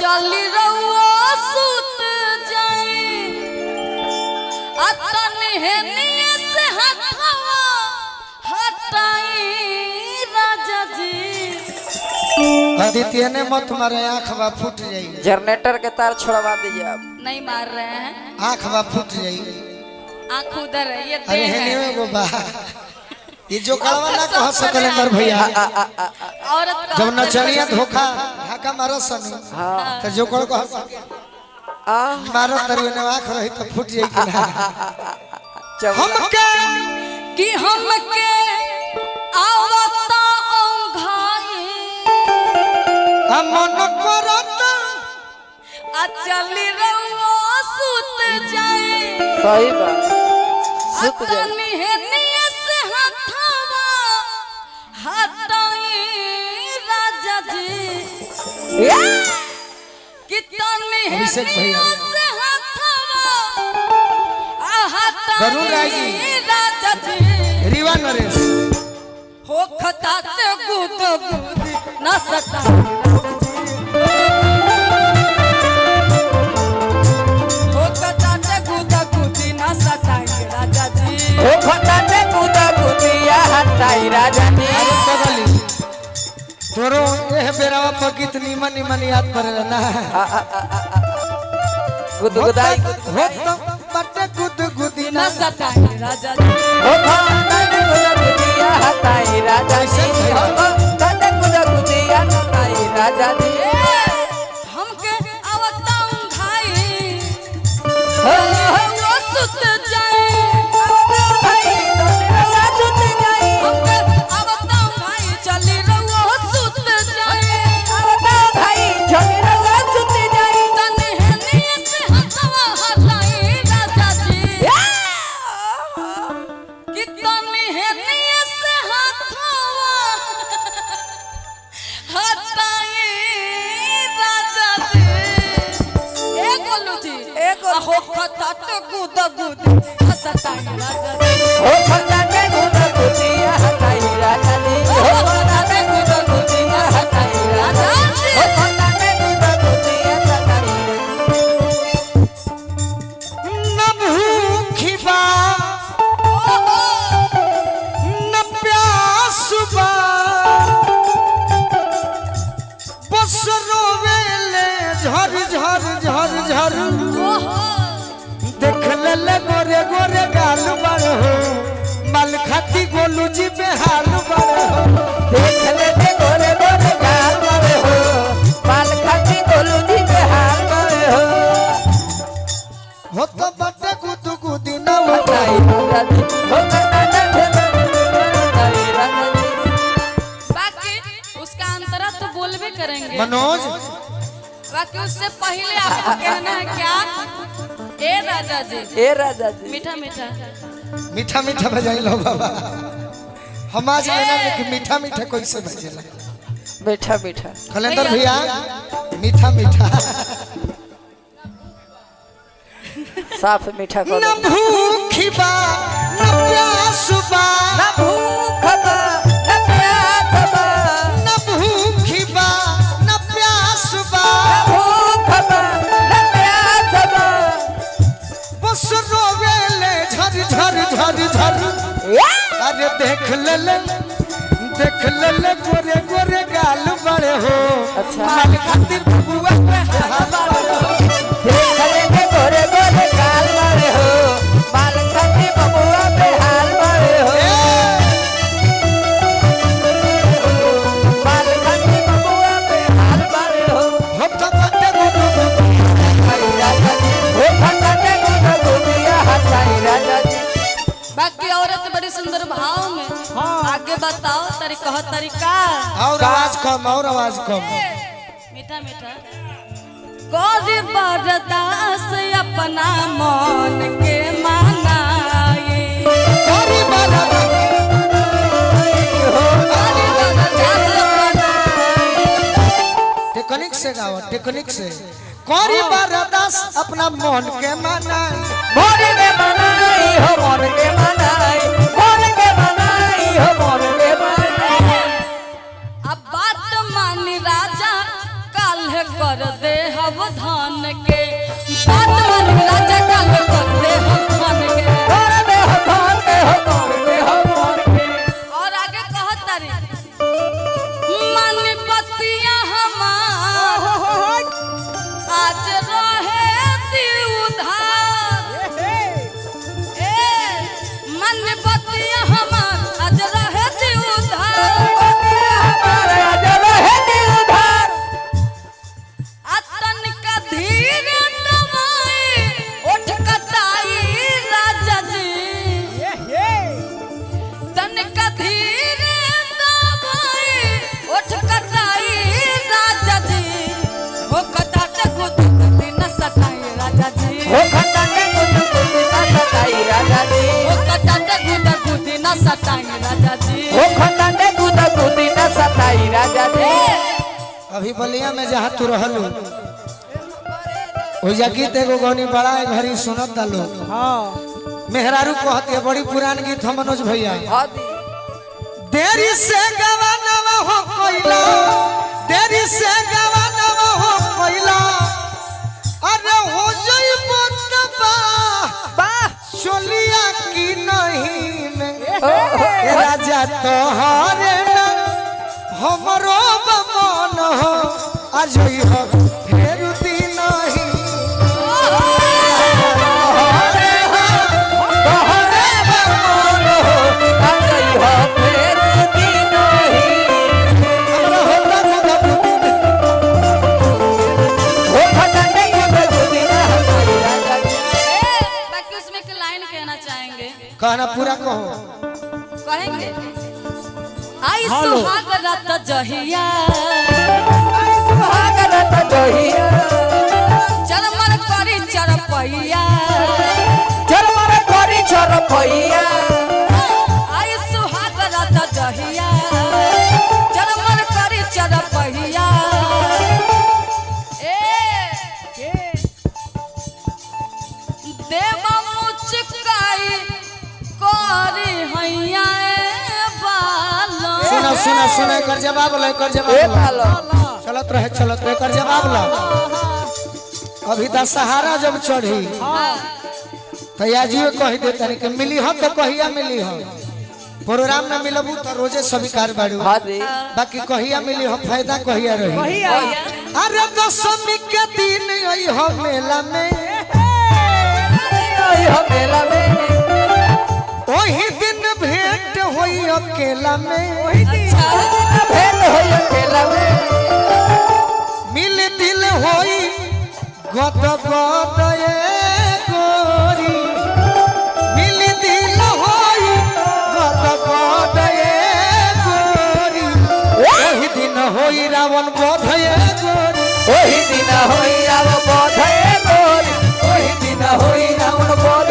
चली रहुआ सुत जाई अतनी हेनिए से हथवा हटाई राजा जी। आदित्य ने मत मारे, आँख बा फूट जाई। जनरेटर के तार छोड़वा दीजिए आप। नहीं मार रहे हैं, आँख बा फूट जाई। आँख उधर है, ये अरे देह हेनियो है। एगो बा ये जो कलवा ना कह सकलेंदर भैया औरत का जब नचनिया धोखा ढाका मारो सनी तो जो कल कह सके मारो तरी ने आँख रही तो फूट जाई कि ना। हमके कि हमके आवता ओंघाई मन करता चली रहुआ सुत जाई सही बात सुत जाए। अतनी हेनिए से हथवा हटाई राजा जी। कितनी अभिषेक भैया। हेनिए से हथवा वरुण राय जी। हटाई राजा जी। रीवा नरेश हो खता ते गुद गुद न सता हो खता ते गुद गुद न सताई राजा जी। ओ फटाटे कूदा कूदिया हटाई राजा जी। अरे बगली तोरो एह बेरावा पर कितनी मनी मनी याद पड़े ना। गुदगुदाई हो तो बटे गुद गुदी न ना। सताई राजा जी। ओ फटाटे कूदा कूदिया हटाई राजा जी। ओ फटाटे कूदा कूदिया हटाई राजा जी। हमके आवता उंघाई हो वो सुत जाए भाई तोरा जुट जाई। हमके आवता उंघाई चली रहुआ सुत जाए आवता भाई छोरा जुट जाई। तनी हेनिए से हथवा हटाई राजा जी। कि तनी हेनिए से हथवा हटाई राजा जी। ए गोलू जी हो खता तो गुद गुद हसताई राजा जी। ओ फटाटे कूदा कूदिया हटाई राजा जी। ओ फटाटे कूदा कूदिया हटाई राजा जी। ओ फटाटे कूदा कूदिया हटाई। न भूखी बा न प्यास बा बस रोवेले झर झर झर झर। देख ले गोरे गोरे गाल बड़ हो माल खाती गोलू जी बेहाल बड़ हो। देख लेते गोरे गोरे गाल बड़े हो बाल खाती गोलू जी के हाल बड़े हो। हो तो बटे गुदु गुदी ना हटाई राजा जी। ओ फटाटे कूदा कूदिया हटाई राजा जी। बाकी उसका अंतरा तो बोलबे करेंगे मनोज बाकी उससे पहले आपको कहना है क्या ए राजा जी ए राजा जी। मीठा मीठा मीठा मीठा बजाई लो बाबा। हम आज लेना कि मीठा मीठा कोई से बजेला। मीठा मीठा कलेंदर भैया मीठा मीठा साफ मीठा कर न भूखी बा न प्यास बा न भूख बा न प्यास बा। न भूखी बा न प्यास बा भूख बा न प्यास बा। बस रोवेले झर झर झर झर। अरे देख ले गोरे गोरे गाल बड़े हो अच्छा। माल खातिर बुआ बेहाल बड़े हो। देख लेते गोरे गोरे गाल बड़े हो बाल खाती बबुआ पे हाल बड़े हो। बाल खाती बबुआ पे हाल बड़े हो। हो तो बटे गुदु गुदी हटाई राजा जी। ओ फटाटे कूदा कूदिया हटाई राजा जी। बाकी औरत बड़ी सुंदर भाव में आगे बताओ तरीका और आवाज कम और आवाज कम। मीठा मीठा गौरी बरदास अपना मन के मानाए गौरी बरदास टेक्निक से गाओ टेक्निक से। गौरी बरदास अपना मन के मनाई। मोर के मनाई हो मोर के मनाई मोर के मनाई हो मोर के मनाई। अब बात मानी राजा काल कर दे हव धान के बात मन राजा काल कर दे हम धान के कर दे हो धान के हो कर दे हो धान के। और आगे कहत तारी मन बतिया हमार आज रहे दी उधार ए मन बतिया हमार आज रहे दी उधार हमारे अजल है दिल उधार। अतन का धीरे दवाई उठ कटाई राजा जी तन का धीरे दवाई उठ कटाई राजा जी हो कटाटे गुद दिन सताई राजा जी हो खंडा के कुछ कुछ ना सताई राजा जी। हो कटाटे गुद दिन सताई राजा जी हो खंडा के कुछ कुछ ना सताई राजा जी। अभी बलिया में जहाँ तू रहलू ओइजा गीत एगो गौनी बड़ा है घरी सुनत दालो मेहरारू कहती है बड़ी पुरान गीत हम मनोज भैया हाँ दी। देरी से गवानवा हो कोइला देरी से गवानवा हो कोइला अरे हो जई बतबा वाह चलिया की नहीं में ए राजा तोहरे ना हमरो बमन हो आज ही हो फेर दिन नहीं तोहरे बमन हो आज ही हो फेर दिन ही। हमरा होता ना हो खंडा के कुछ कुछ ना सताई राजा जी। बाकी उसमें एक लाइन कहना चाहेंगे कहना पूरा कहो कहेंगे आई सुहाग रात जहिया भागरत जोहिया चरमर करी चरपैया चरमर करी चरपैया आई सुहाग रात जहिया चरमर करी चरपैया ए देव मुचकाई करी हैया बालो सुना सुना सुना कर जवाब लो कर ए जवाब लो पालो चलत रहे कर जवाब लो अभी दशहरा जब चढ़ी तो याजियो कह दे तनी के मिली हम तो कहिया मिली हम प्रोग्राम में मिलबू तो रोजे स्वीकार बाड़ू हाँ दी। बाकी कहिया मिली हम फायदा कहिया रही अरे दशमी के दिन आई हो मेला में आई हो मेला में वही दिन भेंट होई अकेला में भेंट होई अकेला में मिल दिल होई गद गद ए गोरी मिल दिल होई गद गद ए गोरी वही दिन होई रावण वध ए गोरी वही दिन होई राम बोध गोरी वही दिन होई रावण बोध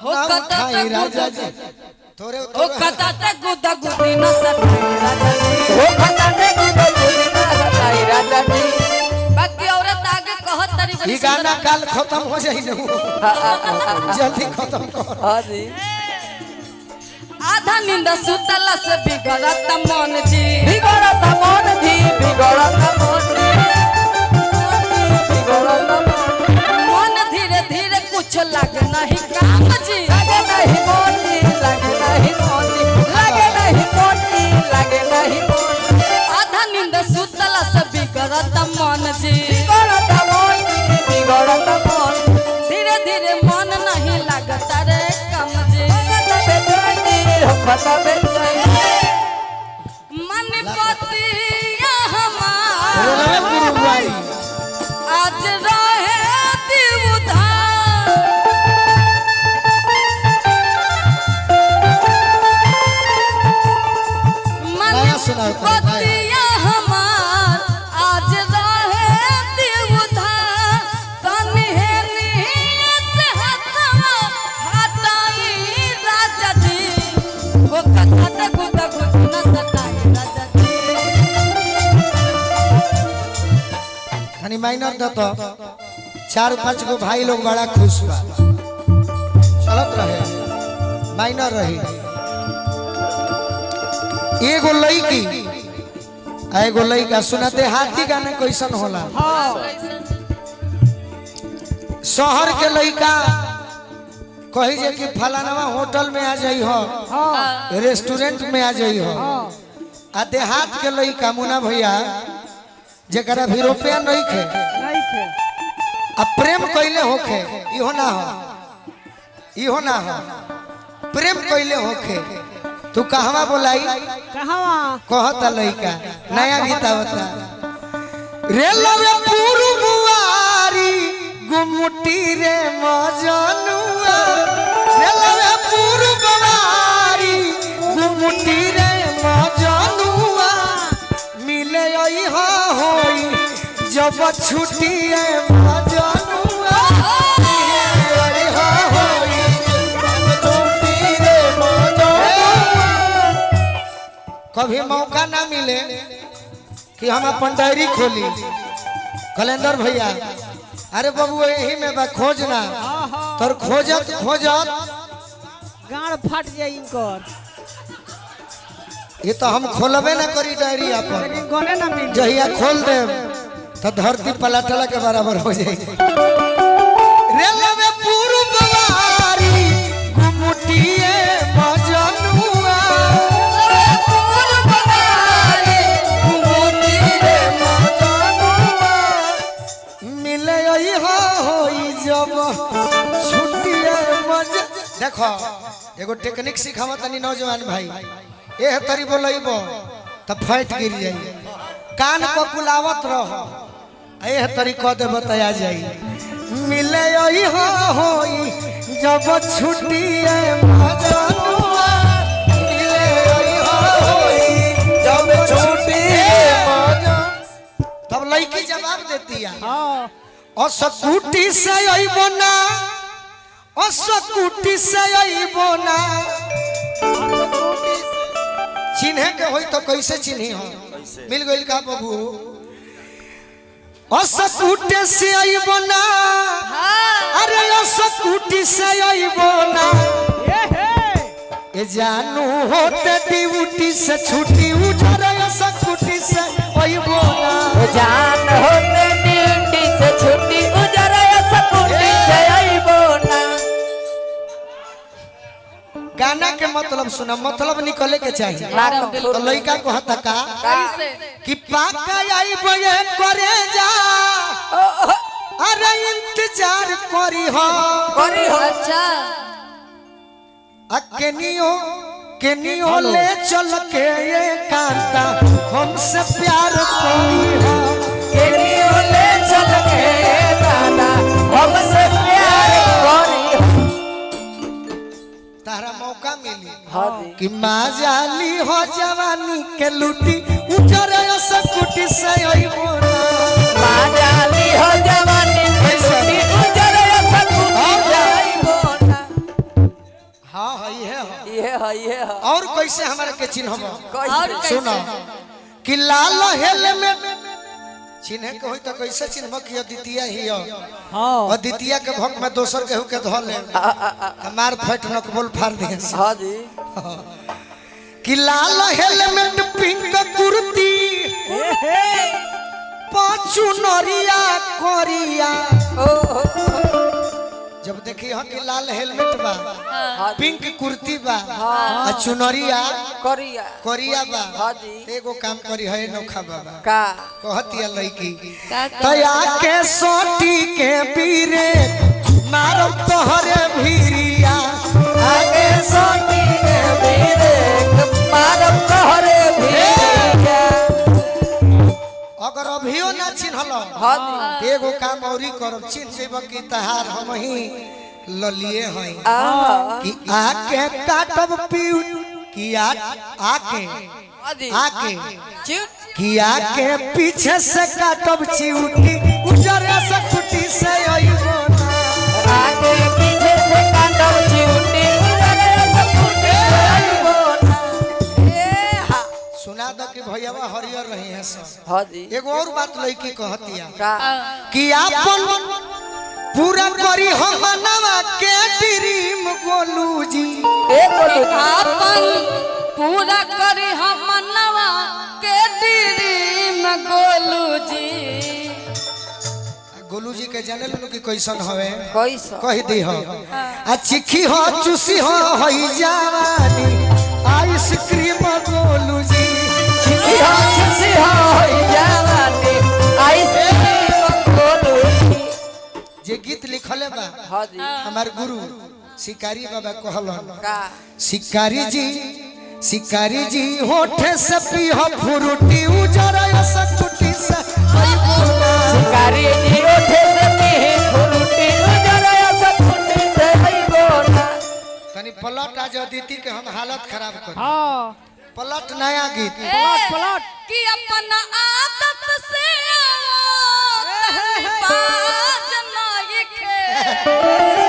हो नाम कटा खाई राजा जी तोरे हो कटाटे गुदा गुदी न सताई राजा जी हो खंडा के कुछ कुछ ना सताई राजा जी। बाकी औरत आगे कहत तारी बड़ी ई गाना काल खत्म हो जाई न जल्दी खत्म कर हाँ दी। आधा नींद सुतला से बिगड़त मन जी बिगड़त मन जी बिगड़त मन जी बिगड़त मन मन धीरे धीरे कुछ लगे नहीं काम जी लगे नहीं मन जी लगे नहीं मन जी लगे नहीं मन जी लगे नहीं मन आधा नींद सुतला से बिगड़त मन जी बिगड़त मन जी बिगड़त मन धीरे धीरे मन नहीं लगता रे कम जी पता बेचैनी मन बतिया हमार बोलवे गुरुवाई आज रहे दी उधार मन नया सुनाओ कोई, नया। बतिया हमार आज रहे दी उधार तनी है नियत हथवा हटाई राजा जी वो कथा गुदा गुद न सताई राजा जी तनी माइनर द तो 4-5 गो भाई लोग बड़ा खुश बा चलत रहे माइनर रही एगो लड़की एगो लइका सुनते हाथी गाने कैसन होला। शहर के लइका कही जे कि फलानवा होटल में आ जाई हो, रेस्टोरेंट में आ जाई हो। आ देहात के लइका मुना भैया जरा भी रुपया नहीं खे आ प्रेम कैले होखे इहो ना हो, इहो ना हो। प्रेम कैले होखे तू कहवा बोलाई कहता लइका नया गीत आवता रेलवे पूर्ववारी गुमुटी रे मजनुआ रेलवे पूर्ववारी गुमुटी रे मजनुआ मिले आई हा होई जब छुट्टी है मजनुआ मिले आई हा होई छुट्टी रे मजनुआ। कभी मौका ना मिले कि हम अपन डायरी खोली कैलेंडर भैया अरे बाबू यही में बा खोजना तोर खोजत खोजत गाड़ फट जाई इनकर ये तो हम खोलबे ना करी डायरी अपन लेकिन गोले ना मिल जहिया खोल दे तो धरती पलटला के बराबर हो जाए। रेलवे पूर्ववारी गुमुटिए मजनुआ मिले आई हा होई जब छुट्टिए मज। देखो एगो टेक्निक सिखावा तनी नौजवान भाई एह तरी बोलइबो त फट गिर जाई कान को कुलावत रहो एह तरी क दे बताया जाई मिले आई हा होई जब छुट्टिए मजनुआ मिले आई हा होई जब छुट्टिए तब लड़की जवाब देती है असकुटी से अइबो ना असकुटी से अइबो ना चिन्हे के होई तो कैसे चिन्ही हो मिल गइल का बाबू असकुटी से अइबो ना अरे असकुटी से अइबो ना ए जानू होते ड्यूटी से छुट्टी उजर असकुटी से अइबो ना जान होते ड्यूटी से छुट्टी उजर सकुटी से आइबो ना। गाना के मतलब सुना मतलब निकले के चाहिए तो लड़का कहता का कैसे कि पाका आई बये करे जा अरे इंतजार करी हो करी हो अच्छा केनियो ले चल के ये कांता हमसे प्यार करी हो केनियो ले चल के दादा हमसे प्यार करी हो। तारा मौका मिली हाँ जी कि माँ जाली हो जवानी के लूटी उजर सकुटी से अइबो ना माजाली हो जवानी की छुट्टी उजर सकुटी से आइबो ना। हाँ हाँ ये ये है और कैसे हमारे के चिन्हब और कैसे सुनो कि लाल हेलमेट चिन्हे के होई तो कैसे चिन्हब कि अद्वितीय ही हो हाँ अद्वितीय के भक में दोसर केहू के धो ले हमार फट नकबोल फाड़ दे हाँ जी कि लाल हेलमेट पिंक कुर्ती पाछू नरिया कोरिया जब देखी हम कि लाल हेलमेट बा पिंक कुर्ती बा आ चुनरिया करिया कोरिया बा हाँ जी एगो काम करी है नोखा बाबा का कहतिया लड़की का तया के सोटी के पीरे मारम तोहरे भीरिया आगे सोनी के मेरे मारम तोहरे भीरिया। अगर अभियो ना चिन्हल हाँ एगो काम औरी करब चिन्ह जेब कि तहार हम ही ललिए हई कि आके काटब पीउ कि आके आके कि आके पीछे से काटब चिउटी उजरे से खुटी से अइबो ना आगे पीछे से काटब चिउटी उजरे से खुटी से आइबो ना। ए हा सुना दो कि भैयावा हरियर रही है सब हाँ जी एगो और बात लड़की कहतिया का कि आपन पूरा करी हम मनवा के ड्रीम गोलू जी एक बोलू आपन पूरा करी हम मनवा के दीदी जी के जाने लो कि कैसन हवे कैसा कह दी हो आ चिखी हो चूसी हो होई जवानी आइसक्रीम गोलू जी जे गीत लिखले बा हाँ जी हमार गुरु शिकारी बाबा कहलन का शिकारी जी होठे से पी हो फ्रूटी उजरा सकुटी से शिकारी जी उठे से पी फ्रूटी उजरा सकुटी से बोला तनी पलट आज अदिति के हम हालत खराब कर हाँ पलट नया गीत पलट कि अपन आदत से आओ बाज नाई खे